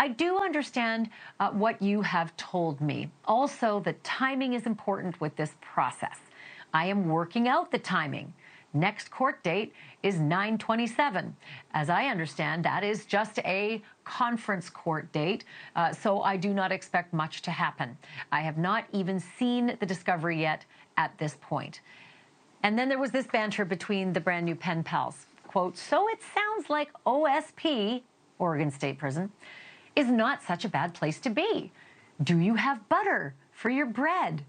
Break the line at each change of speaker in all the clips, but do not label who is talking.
I do understand what you have told me. Also, the timing is important with this process. I am working out the timing. Next court date is 9/27. As I understand, that is just a conference court date, so I do not expect much to happen. I have not even seen the discovery yet at this point. And then there was this banter between the brand new pen pals. Quote, so it sounds like OSP, Oregon State Prison, is not such a bad place to be. Do you have butter for your bread?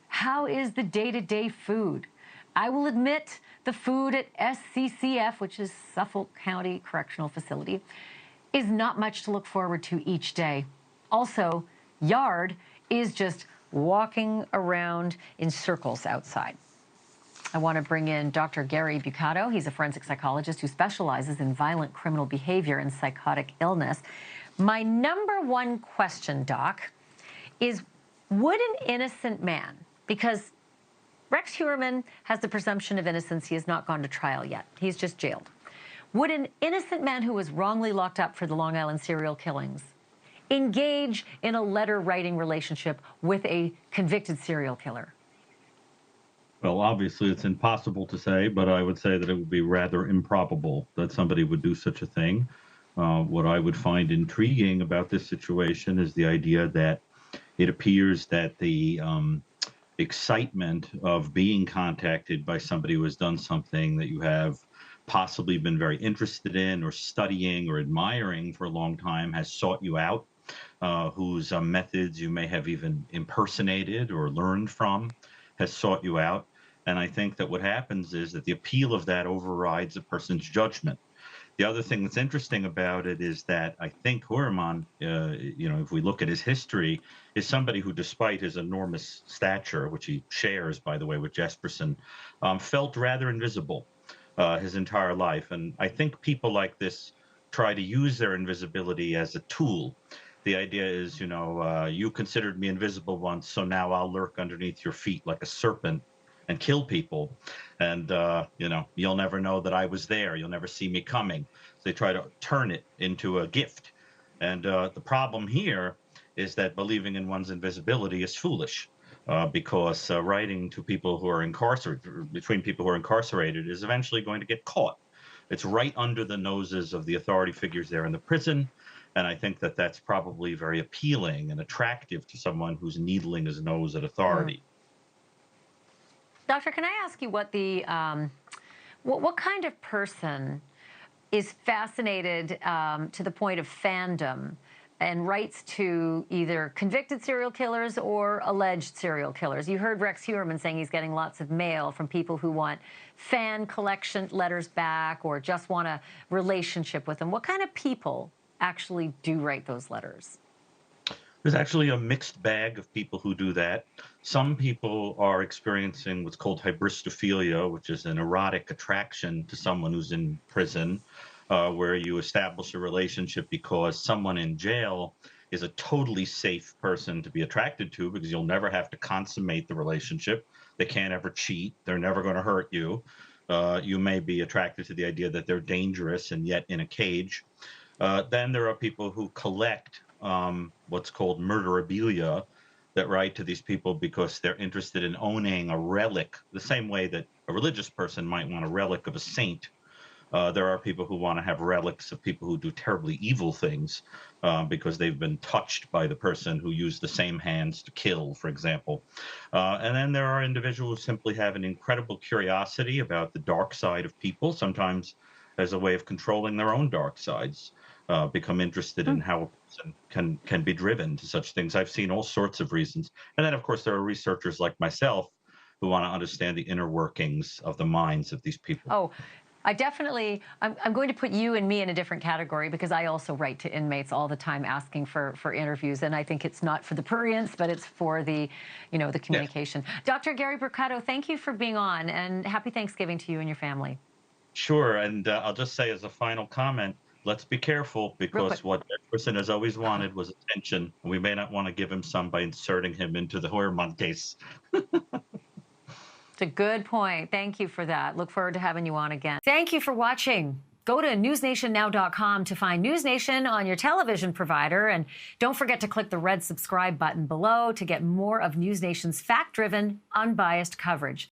How is the day-to-day food? I will admit the food at SCCF, which is Suffolk County Correctional Facility, is not much to look forward to each day. Also, yard is just walking around in circles outside. I want to bring in Dr. Gary Brucato. He's a forensic psychologist who specializes in violent criminal behavior and psychotic illness. My number one question, Doc, is would an innocent man, because Rex Heuermann has the presumption of innocence. He has not gone to trial yet. He's just jailed. Would an innocent man who was wrongly locked up for the Long Island serial killings engage in a letter-writing relationship with a convicted serial killer?
Well, obviously, it's impossible to say, but I would say that it would be rather improbable that somebody would do such a thing. What I would find intriguing about this situation is the idea that it appears that the excitement of being contacted by somebody who has done something that you have possibly been very interested in or studying or admiring for a long time has sought you out, whose methods you may have even impersonated or learned from has sought you out. And I think that what happens is that the appeal of that overrides a person's judgment. The other thing that's interesting about it is that I think Heuermann, if we look at his history, is somebody who, despite his enormous stature, which he shares, by the way, with Jesperson, felt rather invisible his entire life. And I think people like this try to use their invisibility as a tool. The idea is, you considered me invisible once, so now I'll lurk underneath your feet like a serpent and kill people. And, you'll never know that I was there. You'll never see me coming. So they try to turn it into a gift. And the problem here is that believing in one's invisibility is foolish because writing to people who are incarcerated, between people who are incarcerated, is eventually going to get caught. It's right under the noses of the authority figures there in the prison. And I think that that's probably very appealing and attractive to someone who's needling his nose at authority.
Doctor, can I ask you what the what kind of person is fascinated to the point of fandom and writes to either convicted serial killers or alleged serial killers? You heard Rex Heuermann saying he's getting lots of mail from people who want fan collection letters back or just want a relationship with them. What kind of people actually do write those letters?
There's actually a mixed bag of people who do that. Some people are experiencing what's called hybristophilia, which is an erotic attraction to someone who's in prison, where you establish a relationship because someone in jail is a totally safe person to be attracted to because you'll never have to consummate the relationship. They can't ever cheat. They're never going to hurt you. You may be attracted to the idea that they're dangerous and yet in a cage. Then there are people who collect what's called murderabilia that write to these people because they're interested in owning a relic, the same way that a religious person might want a relic of a saint. There are people who want to have relics of people who do terribly evil things because they've been touched by the person who used the same hands to kill, for example. And then there are individuals who simply have an incredible curiosity about the dark side of people, sometimes as a way of controlling their own dark sides. Become interested in how a person can be driven to such things. I've seen all sorts of reasons. And then, of course, there are researchers like myself who want to understand the inner workings of the minds of these people.
Oh, I'm going to put you and me in a different category because I also write to inmates all the time asking for interviews. And I think it's not for the prurience, but it's for the, the communication. Yes. Dr. Gary Brucato, thank you for being on, and happy Thanksgiving to you and your family.
Sure. And I'll just say as a final comment, let's be careful because what that person has always wanted was attention. We may not want to give him some by inserting him into the Heuermann case.
It's a good point. Thank you for that. Look forward to having you on again. Thank you for watching. Go to newsnationnow.com to find NewsNation on your television provider. And don't forget to click the red subscribe button below to get more of NewsNation's fact-driven, unbiased coverage.